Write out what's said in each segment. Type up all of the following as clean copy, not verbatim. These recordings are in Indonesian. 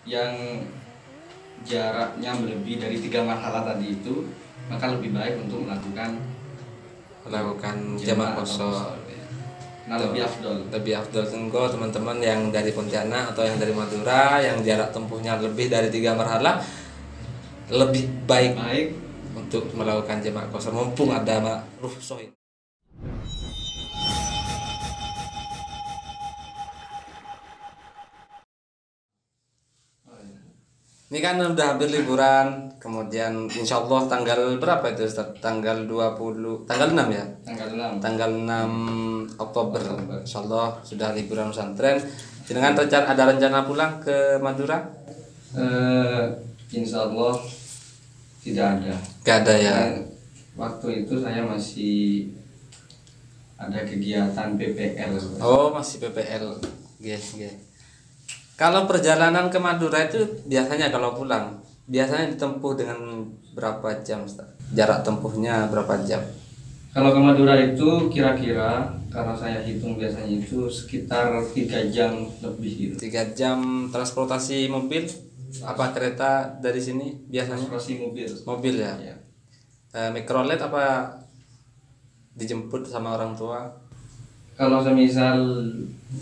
yang jaraknya melebihi dari 3 marhalah tadi itu, maka lebih baik untuk melakukan jamak qashar. ya. Nah, lebih afdol. Lebih afdol tunggu teman-teman yang dari Pontianak atau yang dari Madura yang jarak tempuhnya lebih dari 3 marhalah, lebih baik untuk melakukan jamak qashar mumpung ada rukhsah. Ini kan udah hampir liburan, kemudian insya Allah tanggal berapa itu Ustaz? Tanggal 20, tanggal 6 ya? Tanggal 6 Oktober. Insya Allah sudah liburan pesantren. Dengan ada rencana pulang ke Madura? Insya Allah tidak ada. Gak ada ya? Waktu itu saya masih ada kegiatan PPL. Oh, masih PPL. Yes. Kalau perjalanan ke Madura itu biasanya kalau pulang, biasanya ditempuh dengan berapa jam, Ustaz? Jarak tempuhnya berapa jam? Kalau ke Madura itu kira-kira, karena saya hitung biasanya itu sekitar 3 jam lebih gitu. 3 jam transportasi mobil? Apa kereta dari sini biasanya? Transportasi mobil. Mobil ya? Ya. Mikrolet apa dijemput sama orang tua? Kalau semisal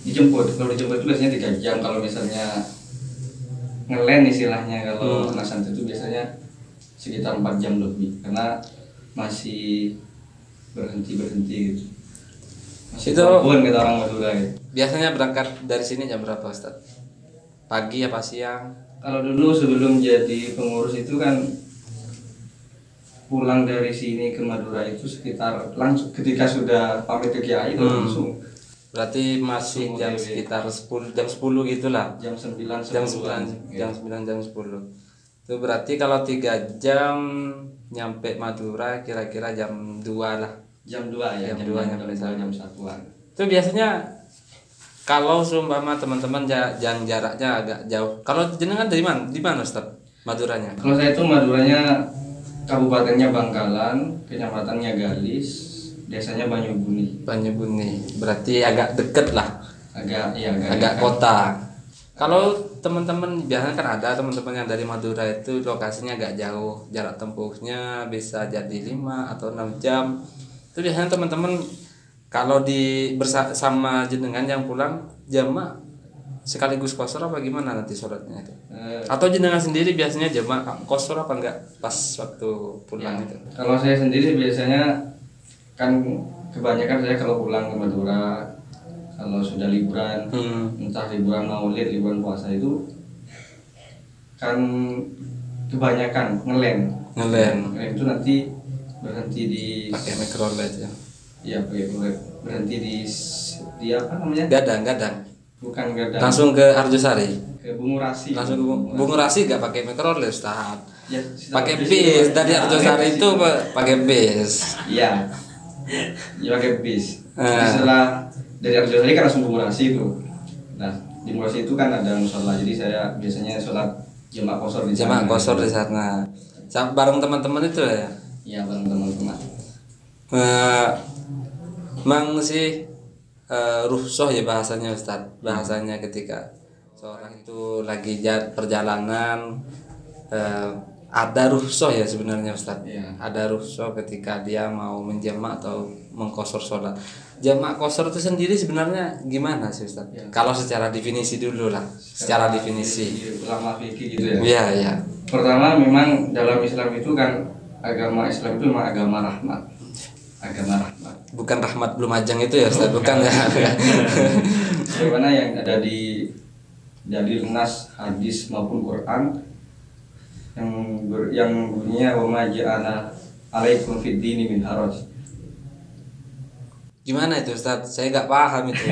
dijemput, kalau dijemput itu biasanya 3 jam. Kalau misalnya ngelen istilahnya, kalau anak santri itu biasanya sekitar 4 jam lebih, karena masih berhenti gitu. Masih kebun kita orang Madura gitu. Biasanya berangkat dari sini jam berapa, Ustaz? Pagi apa siang? Kalau dulu sebelum jadi pengurus itu kan pulang dari sini ke Madura itu sekitar langsung ketika sudah pamit ke kiai itu langsung. Berarti masih jam sekitar 10 gitulah. Jam 9 jam 10. Itu berarti kalau 3 jam nyampe Madura kira-kira jam 2 lah. Jam 2 ya. Jam 2 nyampe jam 1-an. Itu biasanya kalau seumpama teman-teman yang jaraknya agak jauh. Kalau jenengan dari mana? Di mana, Ustaz? Maduranya? Kalau saya itu Maduranya kabupatennya Bangkalan, kecamatannya Galis, desanya Banyubuni. Berarti agak deket lah. Agak kota. Kalau teman-teman biasanya kan ada teman-teman yang dari Madura itu lokasinya agak jauh, jarak tempuhnya bisa jadi 5 atau 6 jam. Itu biasanya teman-teman kalau bersama jenengan yang pulang jamak sekaligus qashar apa gimana nanti sholatnya itu? Atau jenengan sendiri biasanya jamak qashar apa enggak pas waktu pulang itu? Kalau saya sendiri biasanya kan kebanyakan saya kalau pulang ke Madura, kalau sudah liburan, entah liburan Maulid, liburan puasa itu kan kebanyakan ngelen itu nanti berhenti di pakai mikrolet ya. Iya, pakai mikrolet. Berhenti di apa namanya? Gadang. Bukan gadang. Langsung ke Arjosari. Ke Bungurasi. Langsung ke Bungurasi enggak pakai mikrolet, Ustaz. Ya, pakai bis dari Arjosari itu pakai bis. Iya. Ya pakai bis. Jadi setelah dari Arjosari kan langsung Bungurasi itu. Nah, di Bungurasi itu kan ada musola. Jadi saya biasanya sholat jamak qashar di sana. Jamak qashar di sana. Bareng teman-teman itu ya? Iya, bareng teman-teman. Memang sih rukhsah ya bahasanya, Ustaz. Bahasanya ketika seorang itu lagi perjalanan ada rukhsah ya sebenarnya, Ustaz. Ya. Ada rukhsah ketika dia mau menjamak atau mengqashar sholat. Jamak qashar itu sendiri sebenarnya gimana sih, Ustaz? Ya. Kalau secara definisi dulu lah. Secara definisi. Ulama fikih gitu ya. Iya, iya. Pertama memang dalam Islam itu kan agama Islam itu memang agama rahmat. Bukan rahmat belum ajang itu ya, Ustaz? Bukan ya. Bagaimana yang ada dari nas hadis maupun Quran yang bunyinya wa ma ja'ala alaikum fid dini min haraj. Gimana itu, Ustaz? Saya nggak paham itu.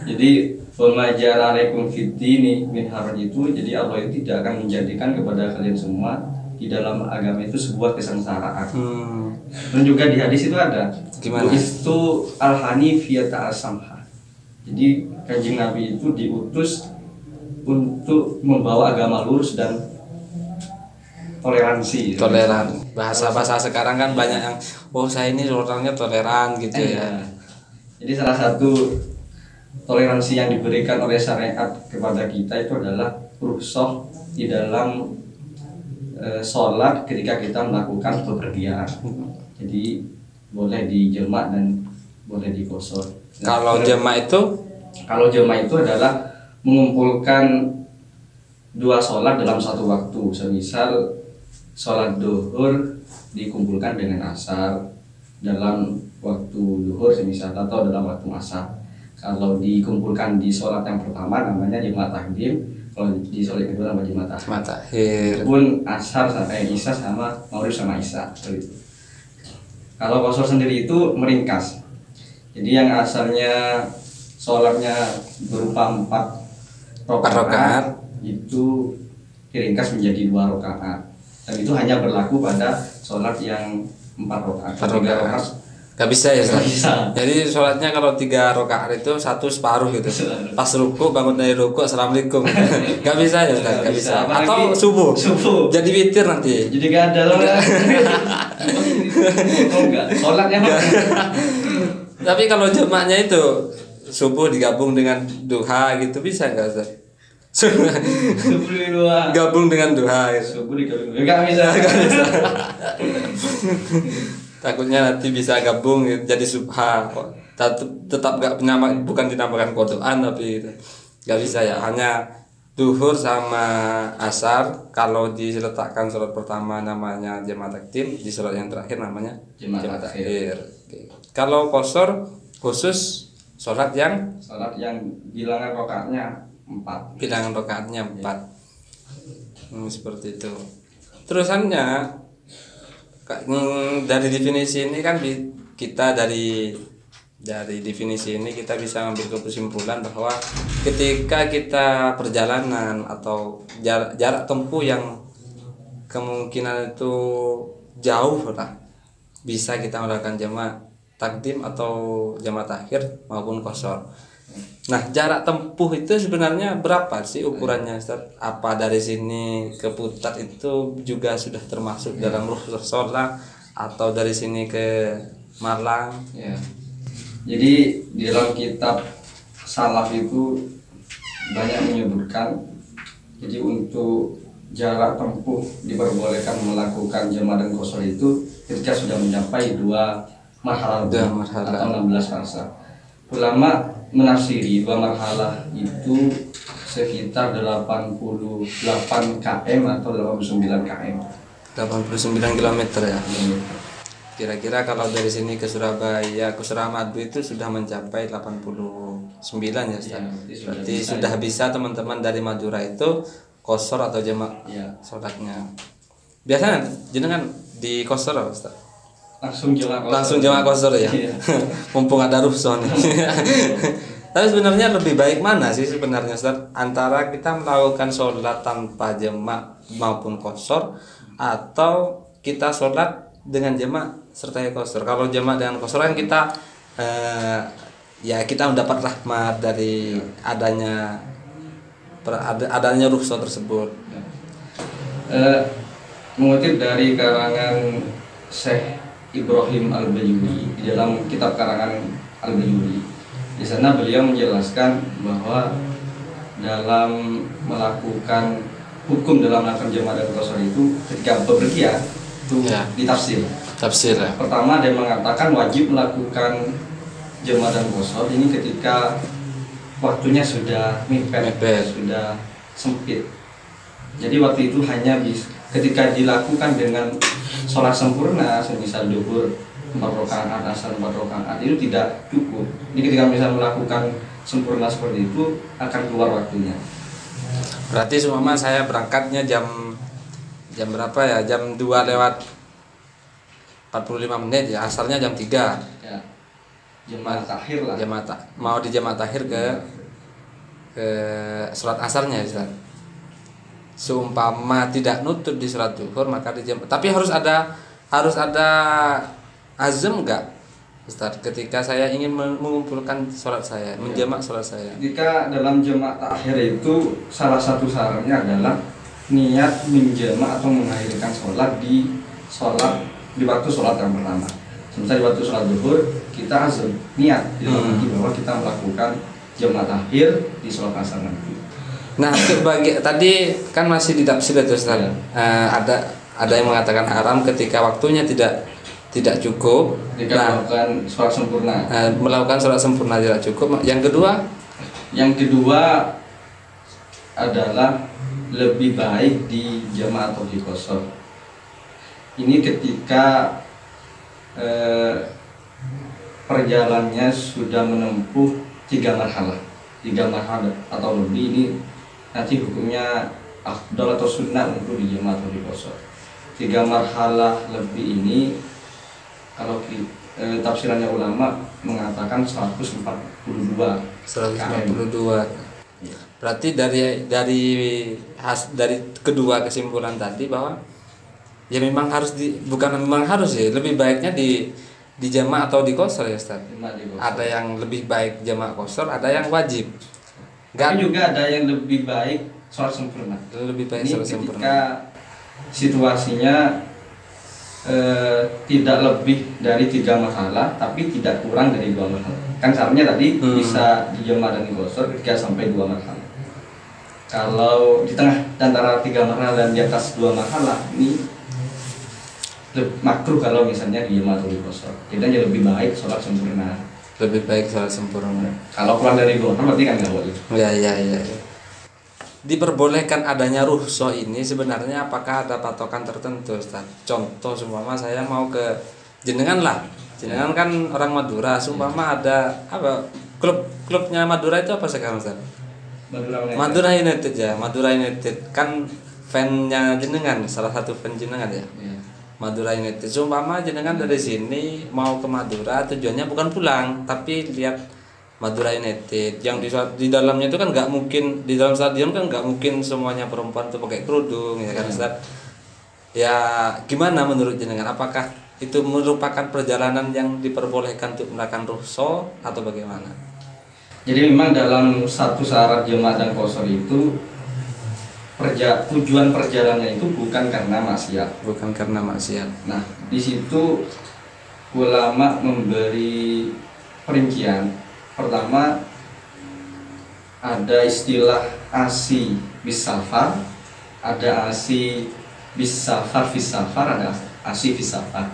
Jadi wa ma ja'ala alaikum fid dini min haraj itu jadi Allah itu tidak akan menjadikan kepada kalian semua di dalam agama itu sebuah kesengsaraan. Dan juga di hadis itu ada. Gimana? Itu al-hanifiyata as-samha. Jadi Kanjeng Nabi itu diutus untuk membawa agama lurus dan toleransi. Bahasa sekarang kan banyak yang saya ini orangnya toleran gitu ya. Jadi salah satu toleransi yang diberikan oleh syariat kepada kita itu adalah rukhsah di dalam sholat ketika kita melakukan bepergian. Jadi boleh dijamak dan boleh diqashar. Kalau jamak itu? Kalau jamak itu adalah mengumpulkan dua sholat dalam satu waktu. Semisal sholat duhur dikumpulkan dengan asar dalam waktu duhur semisal, atau dalam waktu asar. Kalau dikumpulkan di sholat yang pertama namanya jamak takdim, kalau di sholat kedua namanya jamak takhir. Pun asar sampai isya sama maghrib sama isya seperti itu. Kalau qashar sendiri itu meringkas. Jadi yang asalnya sholatnya berupa 4 rakaat itu diringkas menjadi 2 rakaat. Dan itu hanya berlaku pada sholat yang 4 rakaat. 4 rakaat. Gak bisa ya, Ustaz? Bisa. Jadi sholatnya kalau 3 rakaat itu 1 separuh gitu. Pas ruku, bangun dari ruku, assalamualaikum. Gak bisa ya, Ustaz? Gak bisa. Atau subuh. Jadi witir nanti. Jadi gak ada loh. Oh enggak, sholatnya. Tapi kalau jamaknya itu subuh digabung dengan duha gitu, bisa nggak, Ustaz? Subuh duha. Gabung dengan duha gitu. Subuh digabung. Enggak bisa. Takutnya nanti bisa gabung gitu, jadi subha. Tetap nggak bukan dinamakan kodoan, tapi nggak bisa ya. Hanya duhur sama asar. Kalau diletakkan sholat pertama namanya jamak takdim, di sholat yang terakhir namanya jamak takhir. Kalau qashar khusus sholat yang bilangan rakaatnya 4. Bilangan rakaatnya 4. Seperti itu. Terusannya dari definisi ini kan kita dari definisi ini kita bisa ambil kesimpulan bahwa ketika kita perjalanan atau jarak tempuh yang kemungkinan itu jauh lah, bisa kita melakukan jamak takdim atau jamak takhir maupun qashar. Nah, jarak tempuh itu sebenarnya berapa sih ukurannya, Ustaz? Apa dari sini ke Putat itu juga sudah termasuk dalam rukhsah sholat, atau dari sini ke Malang? Ya. Jadi di dalam kitab salaf itu banyak menyebutkan, jadi untuk jarak tempuh diperbolehkan melakukan jamak dan qashar itu ketika sudah mencapai 2 marhalah atau 16 fasa. Ulama menafsiri 2 marhalah itu sekitar 88 km atau 89 km. 89 km ya. Kira-kira kalau dari sini ke Surabaya, ke Suramadu itu sudah mencapai 89 ya, Ustaz. Berarti sudah bisa teman-teman dari Madura itu qashar atau jamak sholatnya. Biasanya jenengan di qashar apa, Ustaz? Langsung jamak qashar ya. Mumpung ada rukhsah nih. Tapi sebenarnya lebih baik mana sih sebenarnya, Ustaz, antara kita melakukan sholat tanpa jamak maupun qashar, atau kita sholat dengan jamak serta qashar? Kalau jamak dengan qashar kan kita kita mendapat rahmat dari adanya rukhsah tersebut. Mengutip dari karangan Syekh Ibrahim Al-Bajuri di dalam kitab karangan Al-Bajuri, di sana beliau menjelaskan bahwa dalam melakukan hukum dalam melakukan jamak dan qashar itu ketika bepergian itu ditafsir. Ya. Pertama, dia mengatakan wajib melakukan jamak dan qashar ini ketika waktunya sudah mepet, sudah sempit. Jadi waktu itu hanya ketika dilakukan dengan sholat sempurna, semisal duhur 4 rakaat, asar 4 rakaat, itu tidak cukup. Jadi ketika misal melakukan sempurna seperti itu akan keluar waktunya. Berarti seumpama saya berangkatnya jam berapa ya? Jam 2 lewat 45 menit ya, asalnya jam 3. Ya. Jamak takhir lah. Mau di jamak takhir ke sholat asarnya, Ustaz. Seumpama tidak nutut di sholat zuhur maka di jamak. Tapi harus ada azam enggak, Ustaz, ketika saya ingin mengumpulkan sholat saya, menjamak sholat saya? Jika dalam jamak takhir itu salah satu syaratnya adalah niat menjamak atau mengakhirkan sholat di waktu sholat yang pertama. Semisal di waktu sholat zuhur kita azam niat di dalam hati bahwa kita melakukan jamak takhir di sholat asar nanti. Nah, untuk bagi tadi kan masih ditafsir itu Ustaz. Ya. Ada yang mengatakan haram ketika waktunya tidak cukup. Jika melakukan sholat sempurna. Melakukan sholat sempurna tidak cukup. Yang kedua adalah lebih baik di jamaah atau di qashar. Ini ketika perjalanannya sudah menempuh 3 marhalah atau lebih. Ini nanti hukumnya afdal atau sunnah untuk di jamaah atau di qashar. 3 marhalah lebih ini kalau tafsirannya ulama mengatakan 142 Ya. Berarti dari kedua kesimpulan tadi bahwa ya memang harus lebih baiknya di jamaah atau di qashar ya Ustaz. Ada yang lebih baik jamaah qashar, ada yang wajib. Tapi juga ada yang lebih baik sholat sempurna. Lebih baik sholat sempurna. Ketika situasinya tidak lebih dari 3 marhalah, tapi tidak kurang dari 2 marhalah. Kan caranya tadi bisa di jamaah dan di qashar ketika sampai 2 marhalah. Kalau di tengah antara 3 marhalah dan di atas 2 marhalah ini makruh kalau misalnya di jamaah atau di qashar. Jadi lebih baik sholat sempurna. Lebih baik sholat sempurna. Kalau kurang dari 2 berarti kan nggak boleh. Ya. Diperbolehkan adanya rukhsah ini sebenarnya apakah ada patokan tertentu Ustaz? Contoh seumpama saya mau ke jenengan lah. Jenengan kan orang Madura, seumpama ada klubnya Madura itu apa sekarang Ustaz? Madura United ya. Madura United kan fan-nya jenengan, salah satu fan jenengan ya. Madura United. Seumpama jenengan dari sini mau ke Madura, tujuannya bukan pulang, tapi lihat Madura United. Yang di dalamnya itu kan nggak mungkin, di dalam stadion kan nggak mungkin semuanya perempuan tuh pakai kerudung ya kan Ustaz. Ya gimana menurut jenengan? Apakah itu merupakan perjalanan yang diperbolehkan untuk melakukan rukhsah atau bagaimana? Jadi memang dalam satu syarat jamaah dan qashar itu tujuan perjalanannya itu bukan karena maksiat. Bukan karena maksiat. Nah, di situ ulama memberi perincian. Pertama, ada istilah asi bis safar, ada asi bis safar fis safar, ada asi fis safar.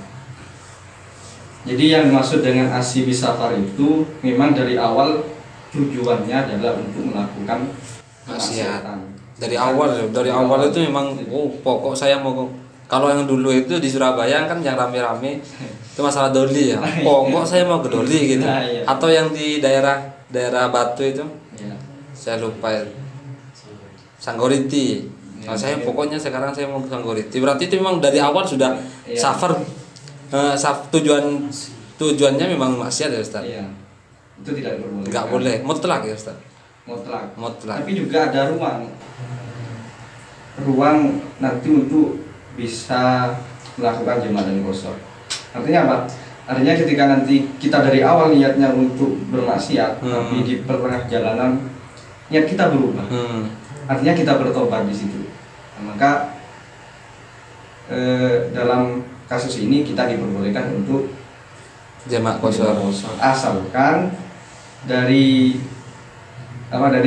Jadi yang dimaksud dengan asi bis safar itu memang dari awal tujuannya adalah untuk melakukan kemaksiatan. Dari awal itu memang pokok saya mau, kalau yang dulu itu di Surabaya kan yang rame-rame itu masalah doli ya. Pokok saya mau ke doli gitu. Nah, iya. Atau yang di daerah Batu itu. Ya. Saya lupa. Sanggoriti. Ya, Nah, saya pokoknya sekarang saya mau ke Sanggoriti. Berarti itu memang dari awal sudah safar tujuannya memang maksiat ya Ustaz. Iya. Itu tidak boleh. Enggak boleh, mutlak ya Ustaz. Mutlak. Tapi juga ada ruang nanti untuk bisa melakukan jamaah dan qashar. Artinya apa? Artinya ketika nanti kita dari awal niatnya untuk bermaksiat, tapi di pertengah jalanan niat kita berubah. Artinya kita bertobat di situ. Nah, maka dalam kasus ini kita diperbolehkan untuk jamaah qashar. Asalkan dari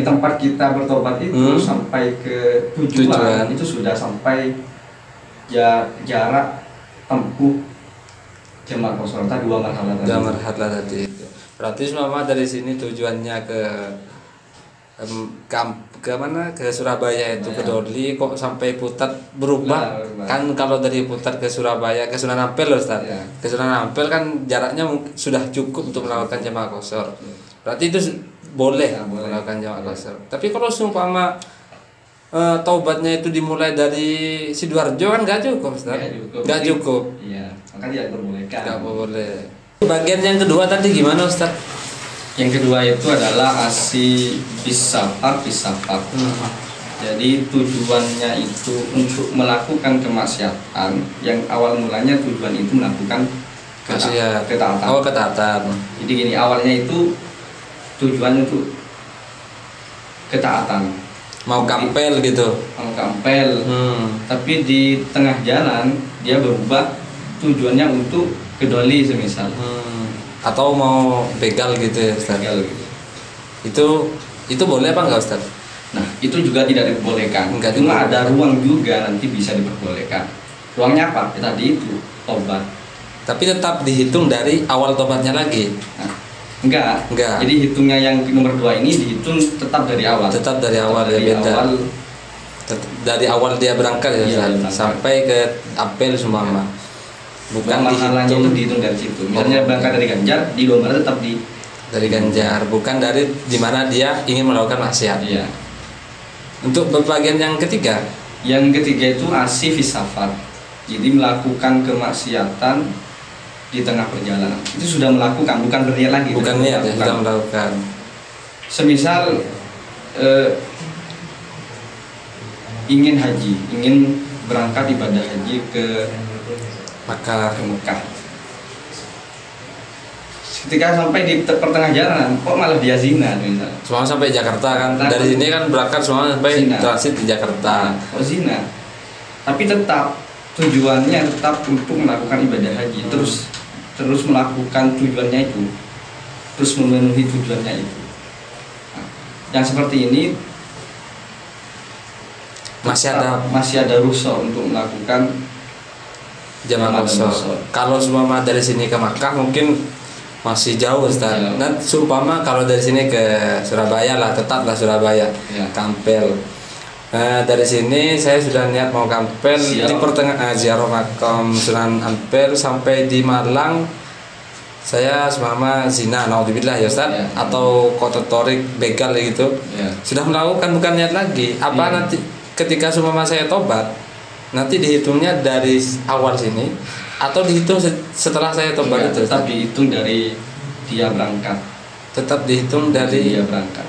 tempat kita bertobat itu sampai ke tujuan itu sudah sampai jarak tempuh jamaah qashar tadi 2 marhalah tadi. Berarti semua dari sini tujuannya ke mana, ke Surabaya itu ke Doli, kok sampai Putat berubah. Kan kalau dari Putat ke Surabaya ke Sunan Ampel loh Ustaz. Ke Sunan Ampel kan jaraknya sudah cukup untuk melakukan jamaah qashar. Berarti itu boleh melakukan jamaah qashar. Tapi kalau seumpama taubatnya itu dimulai dari Sidoarjo kan nggak cukup Ustaz. Nggak cukup. Iya, maka tidak diperbolehkan. Nggak boleh. Bagian yang kedua tadi gimana Ustaz? Yang kedua itu adalah asi bis safar. Jadi tujuannya itu untuk melakukan kemaksiatan, yang awal mulanya tujuan itu melakukan ketaatan. Oh, ketaatan. Jadi gini, awalnya itu tujuan untuk ketaatan. Mau kampel gitu. Tapi di tengah jalan dia berubah tujuannya untuk ke Doli semisal. Atau mau begal gitu ya Ustaz. Begal gitu. Itu boleh apa enggak Ustaz? Nah, itu juga tidak diperbolehkan. Enggak Cuma diperbolehkan. ada ruang juga nanti bisa diperbolehkan. Ruangnya apa? Ya, tadi itu tobat. Tapi tetap dihitung dari awal tobatnya lagi. Nah, enggak. Enggak. Jadi hitungnya yang nomor 2 ini dihitung tetap dari awal. Tetap dari awal, ya beda. Dari awal dia berangkat ya, Iya, Ustaz, berangkat. sampai ke apel seumpama. Bukan mahalahnya itu dihitung dari situ. Misalnya berangkat dari Ganjar, di Domba tetap di dari Ganjar, bukan dari dimana dia ingin melakukan maksiat. Iya. Untuk bagian yang ketiga, Yang ketiga itu asif safar. Jadi melakukan kemaksiatan di tengah perjalanan. Itu sudah melakukan, bukan berniat lagi. bukan sudah niat ya, melakukan. sudah melakukan. Semisal ingin haji, ingin berangkat ibadah haji ke Maka Mekah. Ketika sampai di pertengah jalan, kok malah dia zina misalnya. semua sampai Jakarta kan. Nah, Dari sini kan berangkat semua sampai Zina. transit di Jakarta. Oh zina. Tapi tetap tujuannya tetap untuk melakukan ibadah haji, terus melakukan tujuannya itu, terus memenuhi tujuannya itu. Nah, yang seperti ini masih ada rukhsah untuk melakukan Jamaah Jamaah kosor. qashar. Kalau seumpama dari sini ke Makkah mungkin masih jauh, Ustaz. Iya. Nah, seumpama kalau dari sini ke Surabaya lah, tetaplah Surabaya, Iya. Kampel. Dari sini saya sudah niat mau Kampel di pertengahan ziarah makam Sunan Ampel sampai di Malang. Saya seumpama zina, naudzubillah ya Ustaz, Iya. atau kototorik begal gitu. ya, Sudah melakukan, bukan niat lagi. Apa Iya. nanti ketika seumpama saya tobat, nanti dihitungnya dari awal sini atau dihitung setelah saya tobat enggak, itu? tetap dihitung dari dia berangkat. Tetap dihitung dari dia berangkat.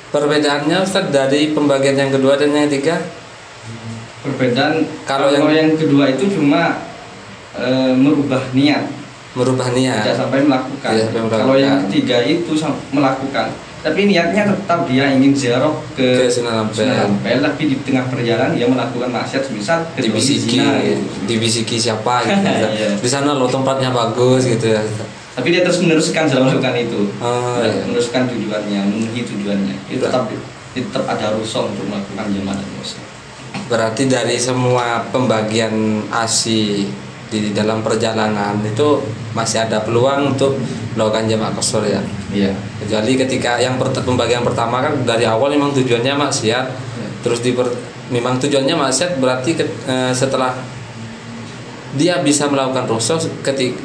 perbedaannya Ustaz dari pembagian yang kedua dan yang ketiga. Perbedaan Kalau kalau yang kedua itu cuma merubah niat, Merubah niat. tidak sampai melakukan. Tidak sampai melakukan. Kalau yang ketiga itu melakukan, tapi niatnya tetap dia ingin ziarah Ke ke Sunan Ampel. Sunan Ampel, tapi di tengah perjalanan dia melakukan maksiat, misal Dibisiki, zina, gitu. dibisiki siapa gitu. Ustaz. Iya. Di sana lo tempatnya bagus gitu ya. Ustaz. Tapi dia terus meneruskan dalam melakukan itu. Oh, iya. Meneruskan tujuannya, memenuhi tujuannya. Itu Iya. tetap ada rukhsah untuk melakukan jamaah dan musa. Berarti dari semua pembagian ASI di dalam perjalanan itu masih ada peluang untuk melakukan jamaah qashar ya. Iya. Kecuali ketika yang pembagian pertama kan dari awal memang tujuannya maksiat, terus memang tujuannya maksiat berarti setelah dia bisa melakukan rukhsah,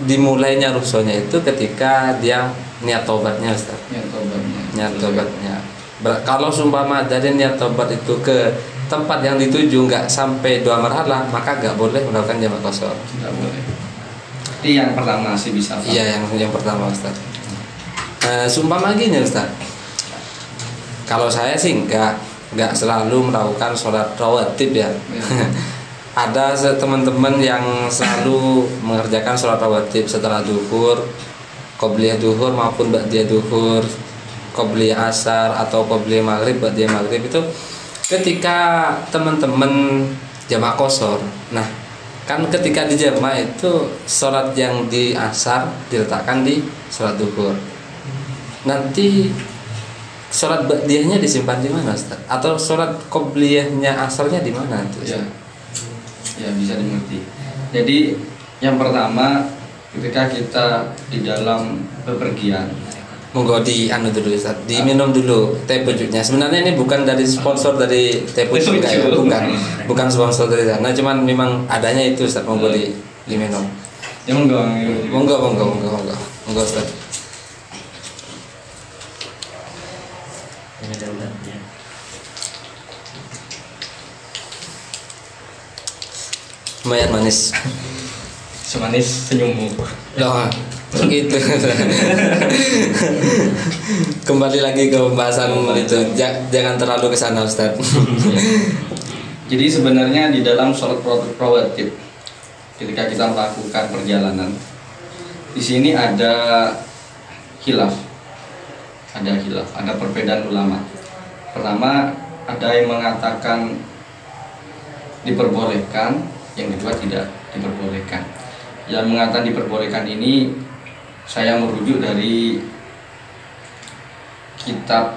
dimulainya rukhsahnya itu ketika dia niat tobatnya, Ustaz. Niat tobatnya. Kalau sumpama dari niat tobat itu ke tempat yang dituju nggak sampai 2 marhalah, maka nggak boleh melakukan jamaah qashar. Tidak boleh. Tapi yang pertama sih bisa. Pak. Iya, yang pertama, Ustaz. Sumpama gini, Ustaz. Kalau saya sih nggak selalu melakukan sholat rawatib ya. Ada teman-teman yang selalu mengerjakan sholat rawatib setelah duhur, qobliyah duhur maupun ba'diyah duhur, qobliyah asar atau qobliyah maghrib, ba'diyah maghrib itu ketika teman-teman jamaah qashar. Nah, kan ketika di jamaah itu sholat yang di asar diletakkan di sholat duhur. Nanti sholat ba'diyahnya disimpan di mana, Ustaz? Atau sholat qobliyahnya asarnya di mana itu? Ya. Ya bisa dimengerti. Jadi yang pertama ketika kita di dalam bepergian, Monggo di anu dulu Ustaz, diminum dulu teh pucuknya. Sebenarnya ini bukan dari sponsor dari teh pucuk enggak ya? Bukan sponsor dari sana, cuman memang adanya itu Ustaz, monggo diminum. ya monggo. Monggo Ustaz. Lumayan manis. Semanis senyummu. Loh, begitu. Kembali lagi ke pembahasan itu. Jangan terlalu ke sana, Ustaz. Jadi sebenarnya di dalam sholat rawatib ketika kita melakukan perjalanan, di sini ada khilaf, ada perbedaan ulama. Pertama ada yang mengatakan diperbolehkan, yang kedua tidak diperbolehkan. Yang mengatakan diperbolehkan ini saya merujuk dari kitab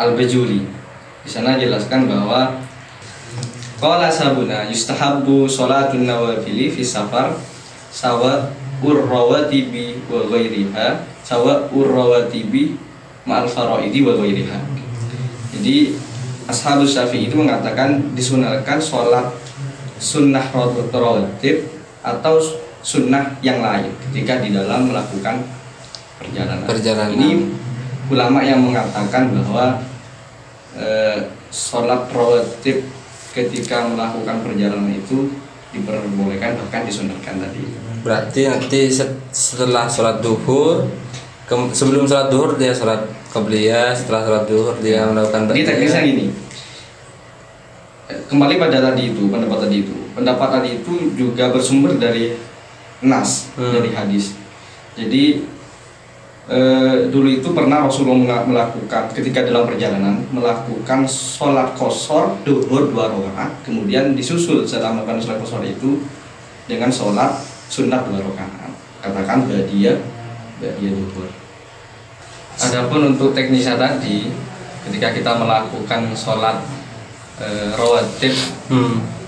Al-Bajuri. Di sana jelaskan bahwa qala sabuna yustahabbu sholatun nawafili fi safar sawa urrawatibi wa ghairiha sawa urrawatibi ma'al faraidi wa ghairiha. Jadi Ashabus Syafi'i itu mengatakan disunahkan sholat sunnah rawatib atau sunnah yang lain ketika di dalam melakukan perjalanan. Ini ulama yang mengatakan bahwa sholat rawatib ketika melakukan perjalanan itu diperbolehkan, bahkan disunahkan tadi. Berarti nanti setelah sholat duhur, sebelum sholat duhur dia sholat qabliyah, setelah sholat duhur dia melakukan ba'diyah. Ini teknisnya gini. Kembali pada tadi itu, pendapat tadi itu juga bersumber dari nas, dari hadis. Jadi dulu itu pernah Rasulullah melakukan ketika dalam perjalanan melakukan sholat qashar duhur 2 rakaat, kemudian disusul setelah melakukan sholat qashar itu dengan sholat sunnah 2 rakaat, katakan ba'diyah duhur. Adapun untuk teknisnya tadi, ketika kita melakukan sholat rawatib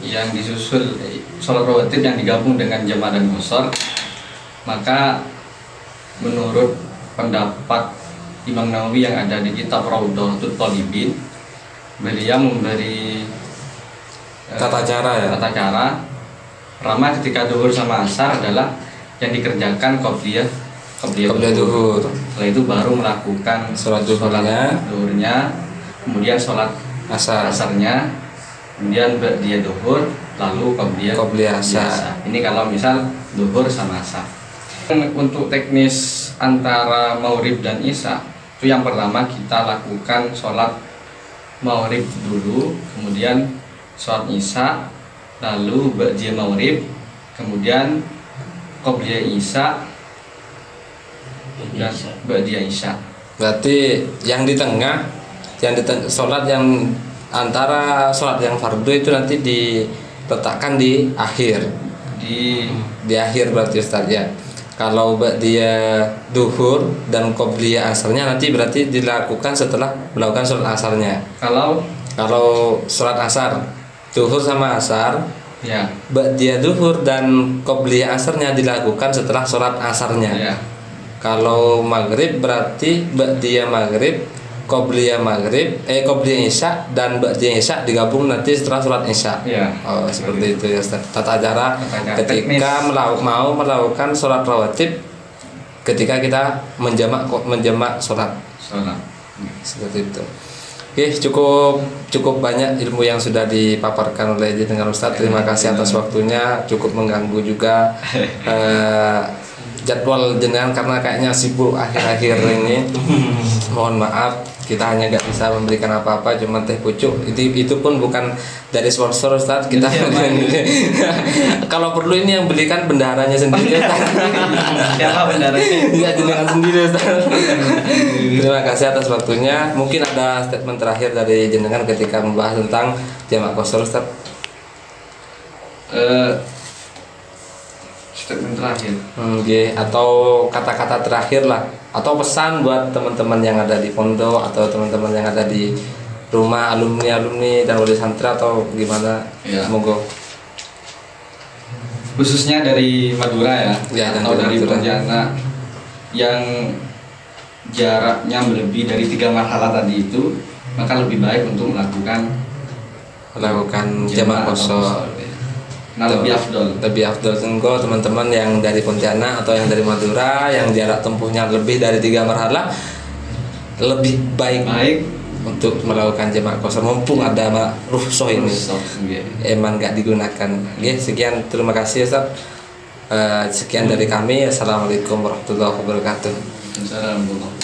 yang disusul sholat rawatib yang digabung dengan jamaah dan qashar, maka menurut pendapat Imam Nawawi yang ada di kitab Raudhatul Thalibin, beliau memberi tata cara pertama ketika duhur sama asar adalah yang dikerjakan qabliyah duhur. Setelah itu baru melakukan sholat duhurnya, kemudian sholat asarnya, kemudian dia duhur, lalu qabliyah asar. Ini kalau misal duhur sama asar. Untuk teknis antara maghrib dan isya, itu yang pertama kita lakukan sholat maghrib dulu, kemudian sholat isya, lalu ba'diyah maghrib, kemudian qabliyah isya dan ba'diyah isya. Berarti yang di tengah sholat yang antara sholat yang fardu itu nanti diletakkan di akhir. Di akhir berarti Ustaz ya. Kalau ba'diyah duhur dan qabliyah asarnya nanti berarti dilakukan setelah melakukan sholat asarnya. Kalau sholat asar duhur sama asar ya, ba'diyah duhur dan qabliyah asarnya dilakukan setelah sholat asarnya ya. Kalau maghrib berarti ba'diyah maghrib, qabliyah isya dan ba'diyah isya digabung nanti setelah sholat isya ya. Oh seperti itu ya Ustaz. Tata cara ketika mau melakukan sholat rawatib, ketika kita menjamak sholat seperti itu. Oke, cukup banyak ilmu yang sudah dipaparkan oleh dengan Ustaz. Terima kasih atas waktunya. Cukup mengganggu juga jadwal jenengan karena kayaknya sibuk akhir-akhir ini. Mohon maaf, kita hanya nggak bisa memberikan apa-apa, cuma teh pucuk. Itu pun bukan dari sponsor Ustaz. Kita kalau perlu ini yang belikan bendaharanya sendiri. Siapa bendaharanya? Ya jenengan sendiri Ustaz. Terima kasih atas waktunya. Mungkin ada statement terakhir dari jenengan ketika membahas tentang jamak qashar Ustaz. Statement terakhir. Atau kata-kata terakhir lah, atau pesan buat teman-teman yang ada di pondok atau teman-teman yang ada di rumah, alumni dan wali santri atau gimana ya. Monggo. Khususnya dari Madura ya atau dari Pontianak yang jaraknya lebih dari 3 marhalah tadi itu, maka lebih baik untuk melakukan jamak qashar. Nah, lebih afdol sehingga teman-teman yang dari Pontianak atau yang dari Madura yang jarak tempuhnya lebih dari 3 marhalah lebih baik untuk melakukan jamak qashar mumpung ada rukhsah ini. Emang nggak digunakan. Sekian, terima kasih Ustaz. Sekian dari kami. Assalamualaikum warahmatullahi wabarakatuh. Assalamualaikum.